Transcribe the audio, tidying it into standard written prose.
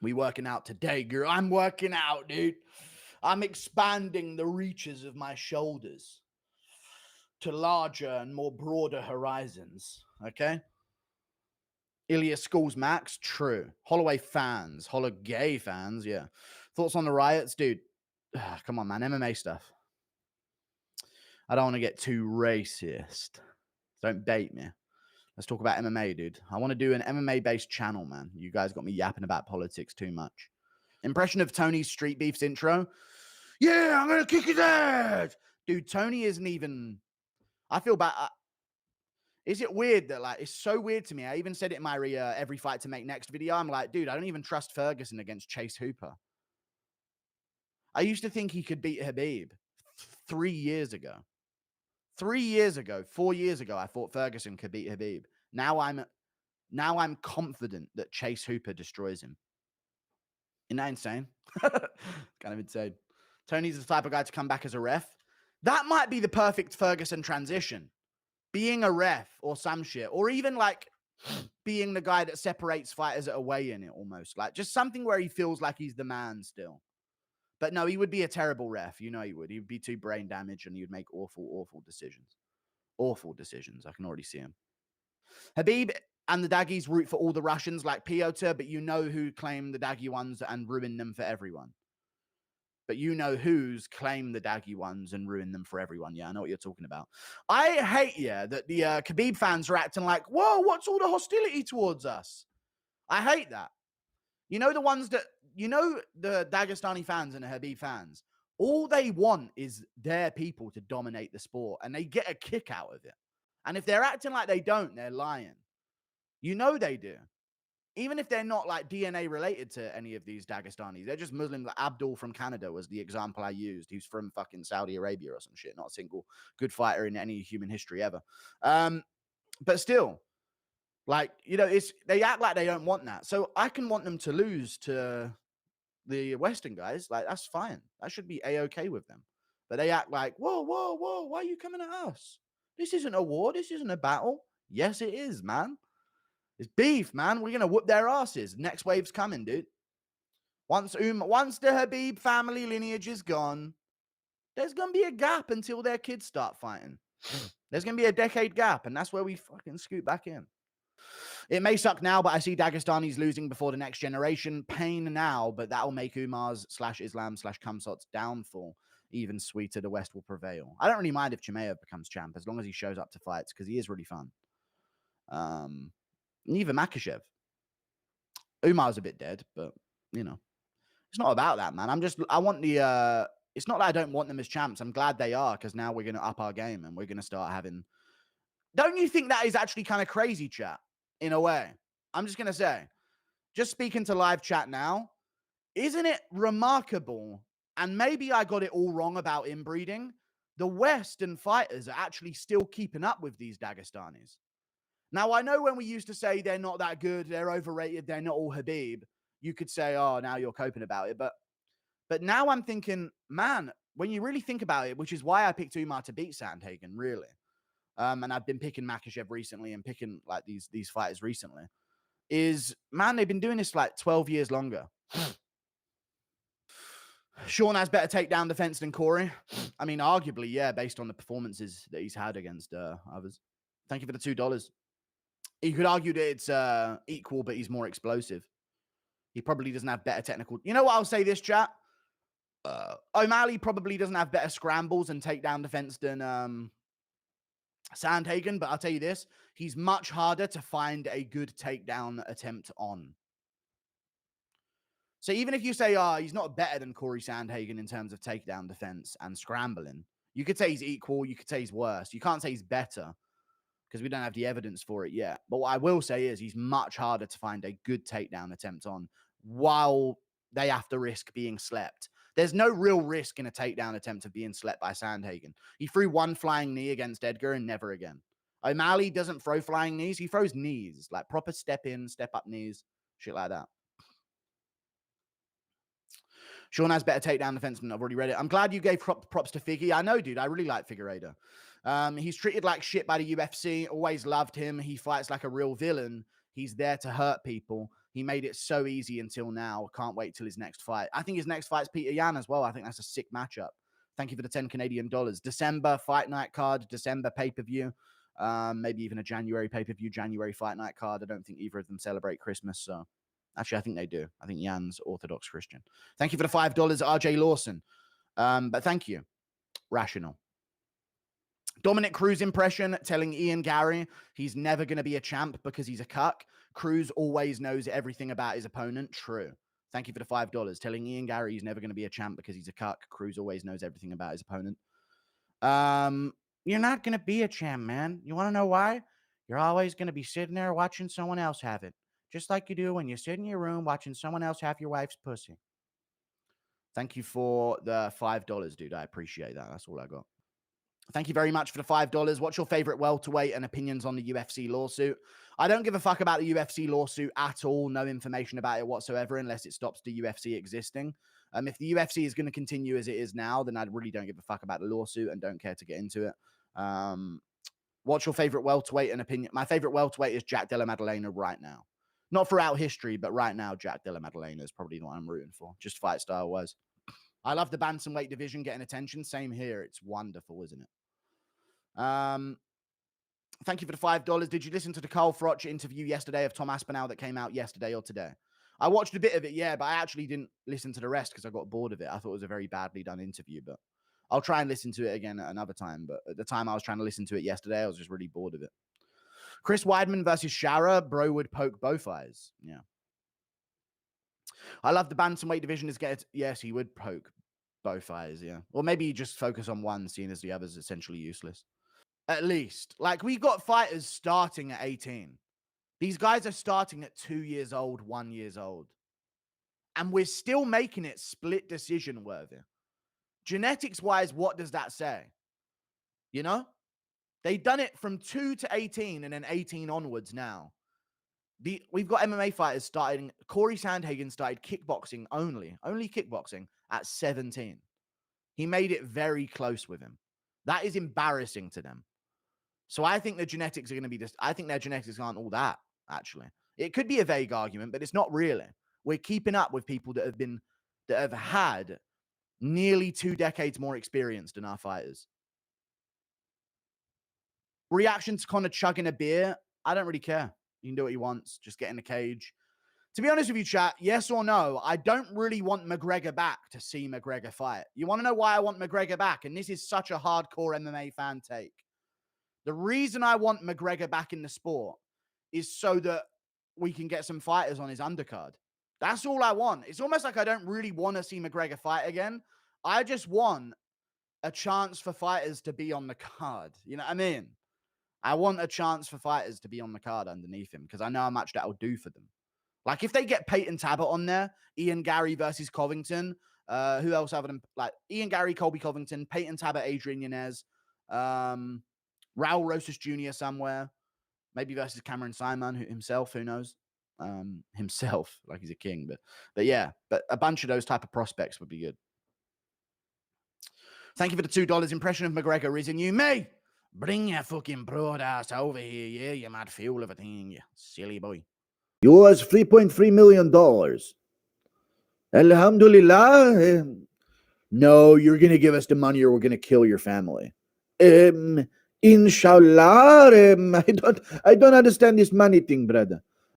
We working out today, girl. I'm working out, dude. I'm expanding the reaches of my shoulders to larger and more broader horizons. Okay. Ilya Schools Max, true. Holloway fans, Holloway fans, yeah. Thoughts on the riots, dude? Come on, man. MMA stuff. I don't want to get too racist. Don't bait me. Let's talk about MMA, dude. I want to do an MMA-based channel, man. You guys got me yapping about politics too much. Impression of Tony's Street Beef's intro. Yeah, I'm going to kick his ass. Dude, Tony isn't even... I feel bad. Is it weird that, like, it's so weird to me. I even said it in my every fight to make next video. I'm like, dude, I don't even trust Ferguson against Chase Hooper. I used to think he could beat Khabib 3 years ago. 3 years ago, 4 years ago, I thought Ferguson could beat Khabib. Now I'm confident that Chase Hooper destroys him. Isn't that insane? Kind of insane. Tony's the type of guy to come back as a ref. That might be the perfect Ferguson transition. Being a ref or some shit. Or even like being the guy that separates fighters at a weigh-in, it almost. Like just something where he feels like he's the man still. But no, he would be a terrible ref. You know he would. He would be too brain damaged and he would make awful, awful decisions. Awful decisions. I can already see him. Khabib and the Daggies root for all the Russians like Piotr, but you know who claim the Daggy ones and ruin them for everyone. But you know who's claim the Daggy ones and ruin them for everyone. Yeah, I know what you're talking about. I hate, that the Khabib fans are acting like, whoa, what's all the hostility towards us? I hate that. You know the ones that, the Dagestani fans and the Khabib fans, all they want is their people to dominate the sport, and they get a kick out of it. And if they're acting like they don't, they're lying. You know they do. Even if they're not like DNA related to any of these Dagestanis, they're just Muslims. Like Abdul from Canada was the example I used. He's from fucking Saudi Arabia or some shit. Not a single good fighter in any human history ever. But still, like, they act like they don't want that. So I can want them to lose to the Western guys. Like, that's fine. That should be A-okay with them. But they act like, whoa, whoa, whoa, why are you coming at us? This isn't a war. This isn't a battle. Yes, it is, man. It's beef, man. We're going to whoop their asses. Next wave's coming, dude. Once the Khabib family lineage is gone, there's going to be a gap until their kids start fighting. There's going to be a decade gap, and that's where we fucking scoot back in. It may suck now, but I see Dagestanis losing before the next generation. Pain now, but that'll make Umar's /Islam/Kamsot's downfall even sweeter. The West will prevail. I don't really mind if Chimaev becomes champ, as long as he shows up to fights, because he is really fun. Neither Makhachev. Umar's a bit dead, but, it's not about that, man. it's not that I don't want them as champs. I'm glad they are, because now we're going to up our game and we're going to start having... Don't you think that is actually kind of crazy, chat, in a way? I'm just going to say, just speaking to live chat now, isn't it remarkable, and maybe I got it all wrong about inbreeding, the Western fighters are actually still keeping up with these Dagestanis. Now, I know when we used to say they're not that good, they're overrated, they're not all Khabib, you could say, oh, now you're coping about it. But now I'm thinking, man, when you really think about it, which is why I picked Umar to beat Sandhagen, really. And I've been picking Makhachev recently and picking like these fighters recently, is, man, they've been doing this like 12 years longer. Sean has better takedown defense than Corey. I mean, arguably, yeah, based on the performances that he's had against others. Thank you for the $2. You could argue that it's equal, but he's more explosive. He probably doesn't have better technical... You know what? I'll say this, chat. O'Malley probably doesn't have better scrambles and takedown defense than Sandhagen, but I'll tell you this. He's much harder to find a good takedown attempt on. So even if you say, he's not better than Corey Sandhagen in terms of takedown defense and scrambling, you could say he's equal. You could say he's worse. You can't say he's better, because we don't have the evidence for it yet. But what I will say is he's much harder to find a good takedown attempt on while they have to risk being slept. There's no real risk in a takedown attempt of being slept by Sandhagen. He threw one flying knee against Edgar and never again. O'Malley doesn't throw flying knees. He throws knees, like proper step in, step up knees, shit like that. Sean has better takedown defense than I've already read it. I'm glad you gave props to Figgy. I know, dude. I really like Figueiredo. He's treated like shit by the UFC. Always loved him. He fights like a real villain. He's there to hurt people. He made it so easy until now. Can't wait till his next fight. I think his next fight's Peter Yan as well. I think that's a sick matchup. Thank you for the 10 Canadian dollars. December fight night card, December pay-per-view. Maybe even a January pay-per-view, January fight night card. I don't think either of them celebrate Christmas, so actually I think they do. I think Yan's Orthodox Christian. Thank you for the $5, RJ Lawson. But thank you. Rational. Dominic Cruz impression telling Ian Gary he's never going to be a champ because he's a cuck. Cruz always knows everything about his opponent. True. Thank you for the $5. Telling Ian Gary he's never going to be a champ because he's a cuck. Cruz always knows everything about his opponent. You're not going to be a champ, man. You want to know why? You're always going to be sitting there watching someone else have it. Just like you do when you sit in your room watching someone else have your wife's pussy. Thank you for the $5, dude. I appreciate that. That's all I got. Thank you very much for the $5. What's your favorite welterweight and opinions on the UFC lawsuit? I don't give a fuck about the UFC lawsuit at all. No information about it whatsoever unless it stops the UFC existing. If the UFC is going to continue as it is now, then I really don't give a fuck about the lawsuit and don't care to get into it. What's your favorite welterweight and opinion? My favorite welterweight is Jack Della Maddalena right now. Not throughout history, but right now, Jack Della Maddalena is probably the one I'm rooting for. Just fight style wise. I love the bantamweight division getting attention. Same here. It's wonderful, isn't it? Thank you for the $5. Did you listen to the Carl Froch interview yesterday of Tom Aspinall that came out yesterday or today? I watched a bit of it, yeah, but I actually didn't listen to the rest because I got bored of it. I thought it was a very badly done interview, but I'll try and listen to it again at another time. But at the time I was trying to listen to it yesterday, I was just really bored of it. Chris Weidman versus Shara. Bro would poke both eyes. Yeah. I love the bantamweight division. Yes, he would poke both eyes, yeah. Or maybe just focus on one, seeing as the other's essentially useless. At least. Like, we got fighters starting at 18. These guys are starting at 2 years old, 1 year old. And we're still making it split decision worthy. Genetics-wise, what does that say? You know? They've done it from 2 to 18 and then 18 onwards now. We've got MMA fighters starting. Corey Sandhagen started kickboxing only kickboxing at 17. He made it very close with him. That is embarrassing to them. So I think the genetics are going to be I think their genetics aren't all that, actually. It could be a vague argument, but it's not really. We're keeping up with people that have had nearly 2 decades more experience than our fighters. Reaction to Conor chugging a beer. I don't really care. He can do what he wants. Just get in the cage. To be honest with you, chat, yes or no, I don't really want McGregor back to see McGregor fight. You want to know why I want McGregor back? And this is such a hardcore MMA fan take. The reason I want McGregor back in the sport is so that we can get some fighters on his undercard. That's all I want. It's almost like I don't really want to see McGregor fight again. I just want a chance for fighters to be on the card. You know what I mean? I want a chance for fighters to be on the card underneath him because I know how much that will do for them. Like, if they get Peyton Tabbitt on there, Ian Gary versus Covington, who else other than, like, Ian Gary, Colby Covington, Peyton Tabbitt, Adrian Yanez, Raul Rosas Jr. somewhere, maybe versus Cameron Simon himself, who knows? Himself, like he's a king. But yeah, but a bunch of those type of prospects would be good. Thank you for the $2. Impression of McGregor is in you. Me! Bring your fucking broad ass over here, yeah, you mad fool of a thing, you silly boy. You owe us $3.3 million. Alhamdulillah. No, you're going to give us the money or we're going to kill your family. Inshallah. I don't understand this money thing, brother.